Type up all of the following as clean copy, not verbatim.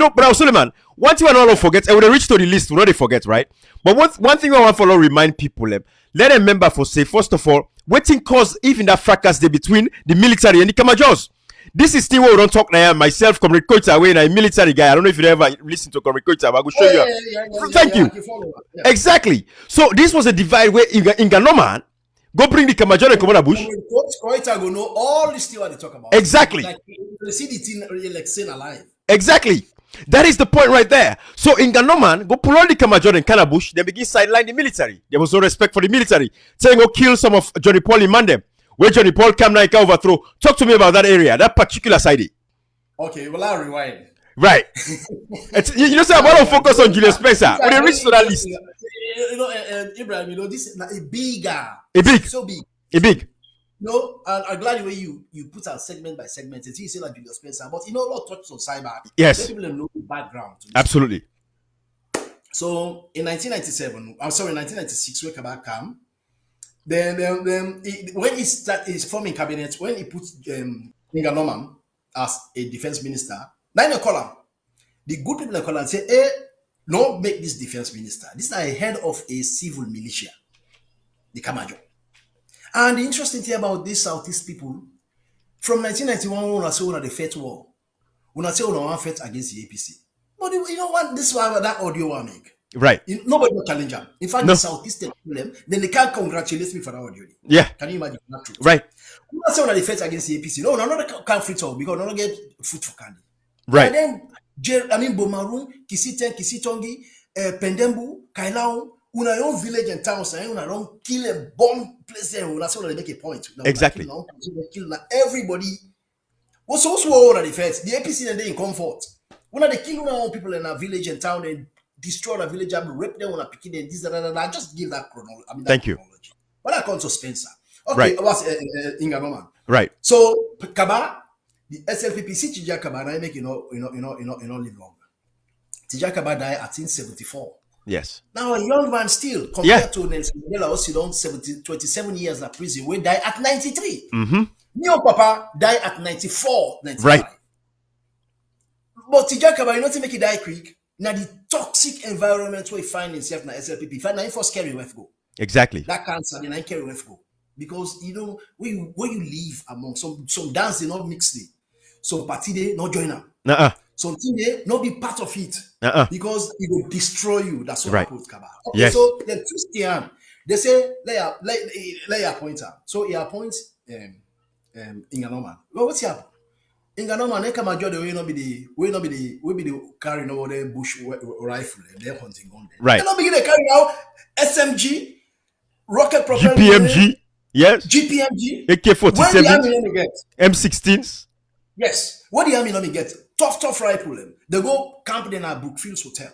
but Suleiman, one thing I don't forget, and when they reach to the list, we know they forget, right? But one thing I want to remind people, let them remember for say, first of all, waiting cause even that fracas there between the military and the Kamajors. This is still what we don't talk now. Myself, Comrade Koita, when I'm a military guy. I don't know if you ever listen to Comrade Koita, but I will show you. Thank you. Exactly. So this was a divide where Inganoman go bring the Kamajor and Komona Bush. Koita go know all this thing what they talk about. Exactly. Like you see the thing like saying alive. Exactly. That is the point right there. So Inganoman go pull on the Kamajor and Kanabush. They begin sideline the military. There was no respect for the military. Saying go kill some of Johnny Paul in Mandem. Where Johnny Paul came now overthrow. Talk to me about that area, that particular side. Okay, well I'll rewind. Right. You know, say I want to focus on Julius Spencer. When they reach to that list. Ibrahim, this is a bigger. So big. A big. No, and I'm glad the way you put out segment by segment. It's easy like Julius Spencer, but a lot of touches on cyber. Yes. People know the background. Absolutely. So in 1996, when Kabak came. Then when he started forming cabinet, when he put Inganoman as a defense minister, then you call him. The good people call him and say, hey, don't make this defense minister. This is a head of a civil militia, the Kamajo. And the interesting thing about these Southeast people, from 1991, when I say the Fed war, when I say one fight against the APC. But you know what? This is why that audio I make. Right. Nobody will challenge them. In fact, the Southeastern problem, then they can't congratulate me for that audio. Yeah. Can you imagine that truth? Right. I'm not saying that they fight against the APC. No, can't free talk because not get food for candy. Right. And then, Bomaru, Kisiten, Kisitongi, Pendembu, Kailao, una your village and towns, and una don't kill a bomb place there. Una say they make a point. Exactly. Kill everybody. What's also all that they fight? The APC and they in comfort. When they kill one people in a village and town and destroy the village and rape them on a picking and this, that. Just give that chronology. Thank you. But I come to Spencer. Okay, right. What's Inganoman? Right. So Kaba, the SLPP, see Tija Kaba, I make live long. Tija Kaba died at 1974. Yes. Now a young man still compared to Nelson Mandela Osidon 27 years in prison, we died at 93. Mm-hmm. Neo Papa died at 94, 95. Right. But Tija Kaba, to make it die quick. Now the toxic environment where he find himself na SLPP, find now first carry where go. Exactly. That cancer, then I carry where go. Because where you live among some dance they not mix it. Some party they not join them. Something they not be part of it. Because it will destroy you. That's what I put Kaba. Okay, yes. So then twist the hand. They say lay appoint her. So he appoints Inganoman. Well, what's happening? Inganoman, they come the way not be the carrying over the bush rifle, they're hunting on them. Right. They not begin to carry out SMG, rocket propelled GPMG, yes. GPMG, AK-47, M16s. Yes. What the army not get? Tough rifle. They go camp in a Brookfields Hotel.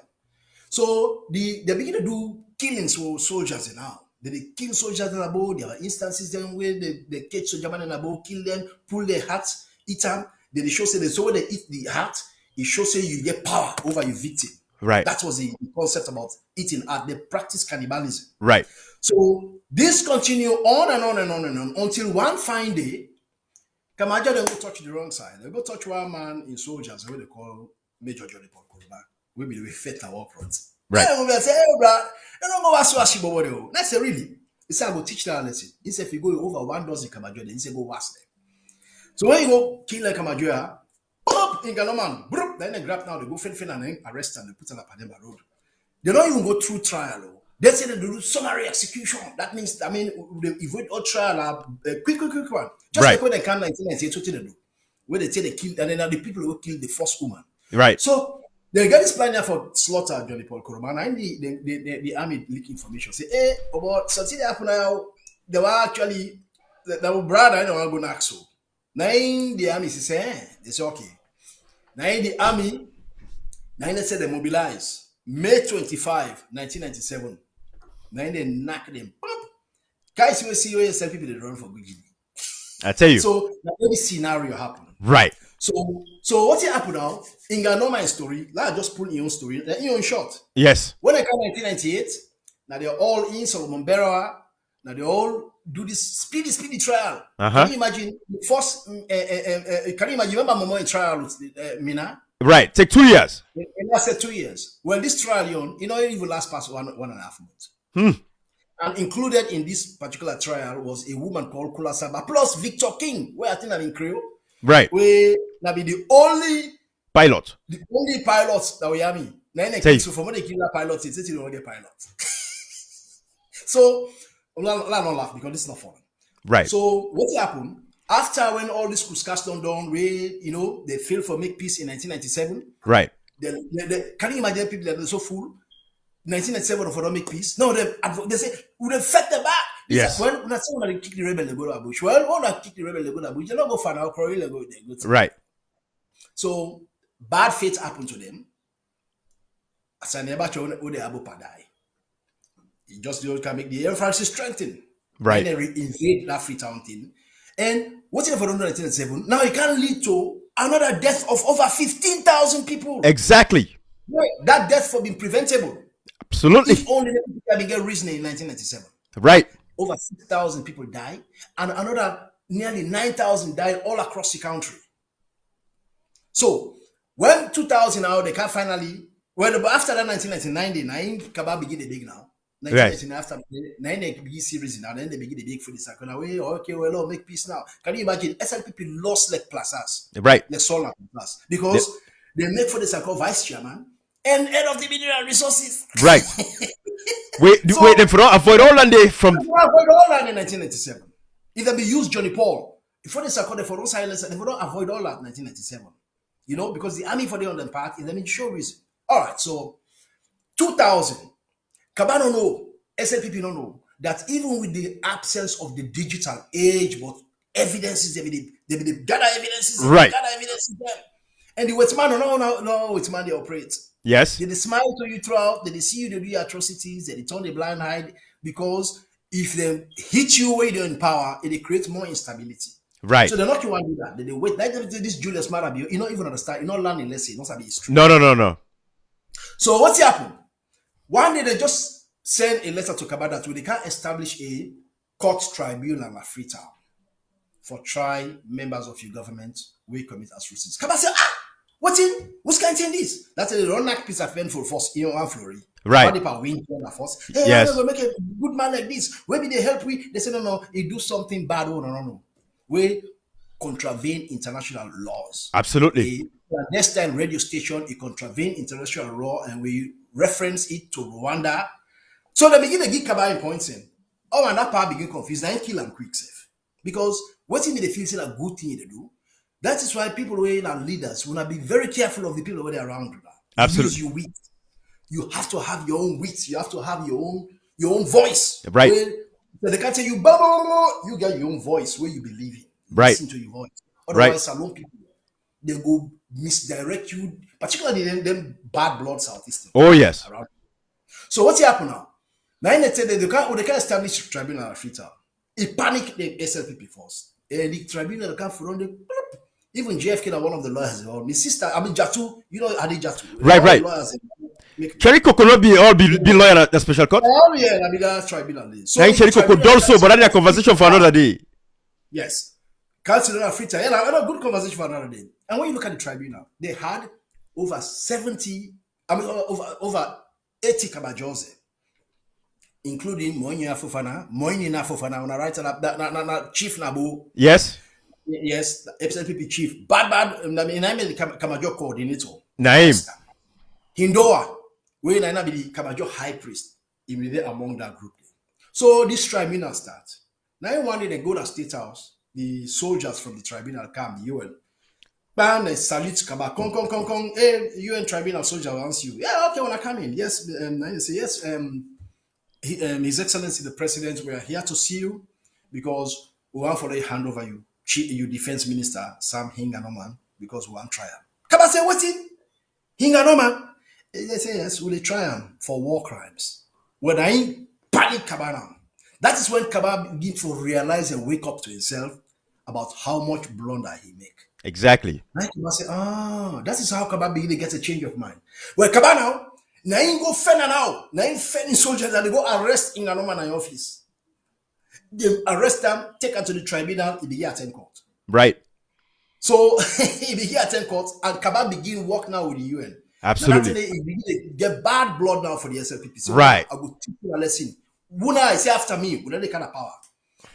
So they begin to do killings for soldiers now. They kill soldiers in a boat. There are instances then where they catch soldiers in a boat, kill them, pull their hats, eat them. Then they show say so when they eat the heart, it shows say you get power over your victim. Right. That was the concept about eating heart. They practice cannibalism. Right. So this continue on and on and on and on until one fine day, Kamaja they go touch the wrong side. They go touch one man in soldiers, what they call Major Johnny Paul Kuruma. We be the fit our front. Right. They say, hey, bro, they don't go ask what that's a really. He said, I go teach that lesson. He said, if you go over 1 dozen Kamaja, then he said, go wash them. So when you go kill like Kamajoya, Inganoman, then they grab now, they go fin and then arrest them, they put them up at the road. They don't even go through trial. They say they do summary execution. That means, they avoid all trial, quick one. Just like when they can 1998, what they do. Where they say they killed, and then the people who killed the first woman. Right. So they get this plan here for slaughter Johnny Paul Kuruma, and the army leak information. Say, hey, about something that happened now, they were actually, they were brother, I don't want to go next. So. Now the army say, they say, okay. Now the army, now they say they mobilize. May 25, 1997. Now they knock them. Guys, you see yourself people they run for good. I tell you. So every scenario happened. Right. So what happened now? Inganoman story. Like just pull your own story. Your own shot. Yes. When I come 1998, now they're all in Solomon Berawa. Now they all do this speedy trial. Can you imagine? First, can you imagine? Remember Momo in trial with Mina? Right. Take 2 years. And I said 2 years. Well, this trial, it even last past 1.5 months. And included in this particular trial was a woman called Kula Saba plus Victor King, where I think I'm in Creole. Right. We now be the only Pilot. pilots that we have. So from when they kill that pilot, it's still don't get pilot. So I'm not laugh because this is not funny. Right. So what happened after when all this Kuskaston done, they failed for make peace in 1997. Right. Can you imagine people that are so full? 1997 for don't make peace. No, they say we will fight the back. Yes. Well, when I say when I kick the rebel, they go to Abush. Well, when I kick the rebel, they go to Abush. They don't go for now. They go. Right. So bad fate happened to them. As I never told who they Abu Padai. It just can make the Air Force strengthen. Right. And they invade that Freetown thing. And what's in for 1997? Now it can lead to another death of over 15,000 people. Exactly. Right. That death for being preventable. Absolutely. If only the people can get reasoning in 1997. Right. Over 6,000 people died, and another nearly 9,000 died all across the country. So when 2000 now, they can finally, after that 1999, Kabab begin the big now. 1999 after 9 they begin series now, then they begin the big for the second way. Okay, well, make peace now. Can you imagine? SNPP lost like plazas, right? Like solar plus because they make for the second vice chairman and head of the mineral resources, right? wait, they for avoid all and they from avoid all and in 1997. If they be used Johnny Paul before the second, they for silence, they for don't avoid all that 1997. Because the army for the on the part is the show reason. All right, so 2000, Kaba don't know, SLPP don't know that even with the absence of the digital age, but evidences, they be gather evidences, right? Gather evidences there. And the Westman, no, Westman they operate. Yes. They smile to you throughout, they see you, they do atrocities, they turn the blind eye because if they hit you where they're in power, it creates more instability. Right. So they're not going to do that. They wait. Like this Julius Marabi, you don't even understand. You don't learn in lesson. You don't sabi history. No. So what's happened? One day they just send a letter to Kabada to they can establish a court tribunal at Freetown for try members of your government who commit atrocities. Kabada say, what's kind of this? That's a run like piece of painful force in one flurry. Right. Hey, yes. I'm going to make a good man like this. Maybe they help we. They say no, he do something bad. No. We contravene international laws. Absolutely. Next time radio station, it contravene international law and we reference it to Rwanda. So they begin to give Kabaya points in. Oh, and that part begin confused. Now kill and quick safe. Because what's in the feel is a good thing to do. That is why people who are leaders will be very careful of the people who are around you. Absolutely. Use your wit. You have to have your own wit. You have to have your own voice. Right. So they can't tell you, blah, blah, blah. You get your own voice where you believe in. Right. Listen to your voice. Otherwise, alone people, they go misdirect you, particularly them bad blood Southeastern. Oh, yes. Around. So what's happening now? Now they say they can't establish a tribunal at Freetown. It panicked the SLPP force. And the tribunal can't run the even JFK, one of the lawyers, my sister, Jatu, Adi Jatu. Right. Cheriko could not be lawyer at the special court. Oh yeah, that's tribunal. So Cheriko could also, but that's a conversation for another day. Yes. Council Freetown. Yeah, a good conversation for another day. And when you look at the tribunal, they had over 80 Kabajose, including Moinina Fofana, on the right side, Chief Nabu. Yes. Yes, SLPP chief. Bad. I mean, Kamajo coordinator. Naim. Hindoa, when I be the Kamajo high priest, immediately among that group. So this tribunal starts. Now one day they go to State House, the soldiers from the tribunal come, the UN. Bam, they salute Kaba. Come. Hey, UN tribunal soldier wants you. Yeah, okay, when I come in. Yes, they say, yes, His Excellency the President, we are here to see you because we want for a hand over you. Your defense minister, Sam Hinganoman, because we want trial. Kaba say, what's it? Hinganoman? They say, yes, we'll try him for war crimes. When I panic Kaba now, that is when Kaba begins to realize and wake up to himself about how much blunder he make. Exactly. Now Kaba say, that is how Kaba begin to get a change of mind. Well, Kaba now he go fend now. Now he fend soldiers and they go arrest Hinganoman in office. They arrest them, take them to the tribunal in the year 10 court. Right. So he begin attend court and Kaba begin work now with the UN. Now that's Absolutely. he begin to get bad blood now for the SLPP. So Right. I will teach you a lesson. Wuna I say after me, with any kind of power.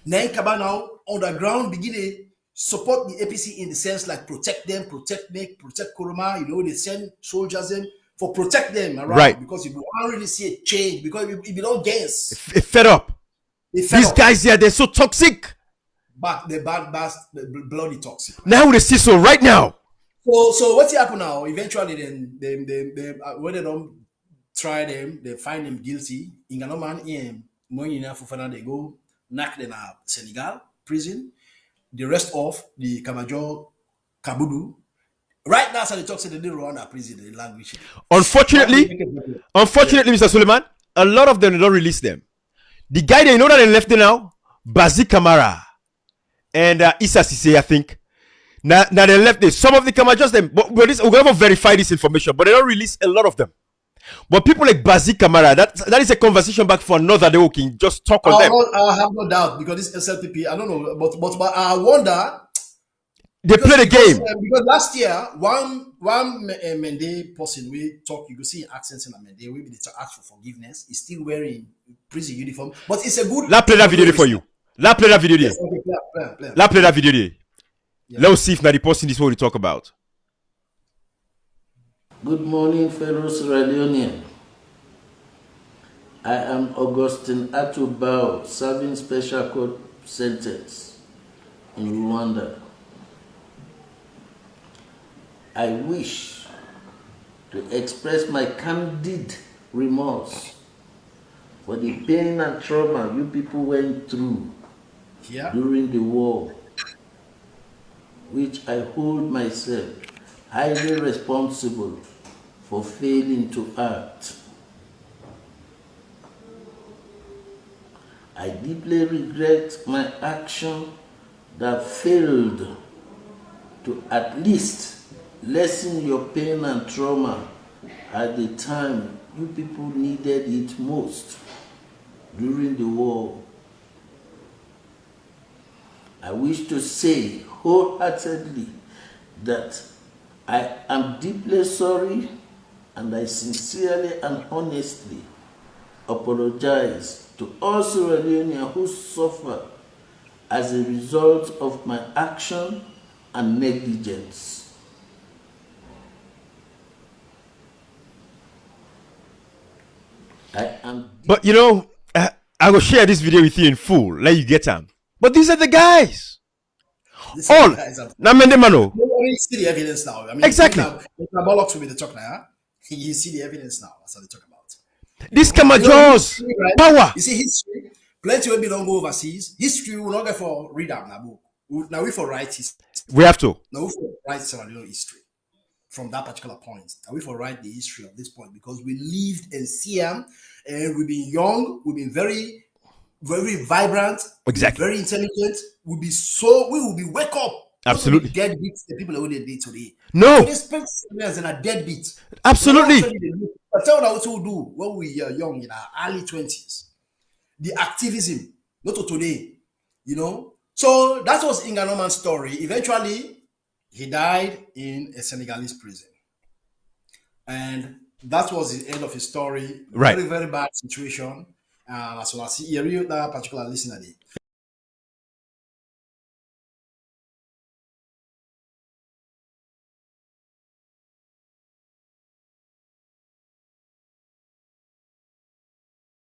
Now Kaba now on the ground begin to support the APC in the sense like protect them, protect me, protect Kuruma. You know, they send soldiers in for protect them around Right. because you don't really see a change because if you don't guess, Fed up. they fed These up. guys here, they're so toxic. Back the bad bloody toxic. Now they see so right now. So what's happen now? Eventually, then they when they don't try them, they find them guilty. In Ganoman, they go knock them out Senegal prison. The rest of the Kamajo Kabudu. Right now, so they talk to the Rwanda prison, the language. Unfortunately, Mr. Suleiman, a lot of them they don't release them. The guy they know that they left there now, Bazi Kamara and Issa Sise, I think. Now they left there. Some of the Kamajos them, but we're going to verify this information, but they don't release a lot of them. But people like Bazi Kamara, that is a conversation back for another day. We can just talk on them. I have no doubt because this SLPP, I don't know, but I wonder. They play the game. Because last year, one Mende person we talk, you can see accents in a Mende, we be to ask for forgiveness. He's still wearing prison uniform, but it's a good. La play that video there for you. La play that video there. Yes, okay, play. La play that video there. Yeah. Let's see if now the person is what we talk about. Good morning, fellow Sierra Leonean. I am Augustine Atubao, serving special court sentence in Rwanda. I wish to express my candid remorse for the pain and trauma you people went through during the war, which I hold myself highly responsible for failing to act. I deeply regret my action that failed to at least lessen your pain and trauma at the time you people needed it most during the war. I wish to say wholeheartedly that I am deeply sorry and I sincerely and honestly apologize to all Sierra Leoneans who suffer as a result of my action and negligence. But you know, I will share this video with you in full, let you get them. But these are the guys. All now, Mendemano. You see the evidence now. I mean, exactly. Bollocks with the talk now. You see the evidence now. That's how they talk about. This Kamajos right? Power. You see history. Plenty will be don't go overseas. History will not get for read up now. Now we for write history. We have to. Now we for write Sierra Leone history from that particular point. Now we for write the history of this point because we lived in Siam and we've been young. We've been very, very vibrant. Exactly. Very intelligent. We will be wake up. Absolutely. Dead beats the people who they did today. No. So they spend years in a dead beat. Absolutely. But tell what we do when we are young in our early 20s. The activism, not to today, you know. So that was Inga Norman's story. Eventually, he died in a Senegalese prison. And that was the end of his story. Right. Very, very bad situation. As well as that particular listener.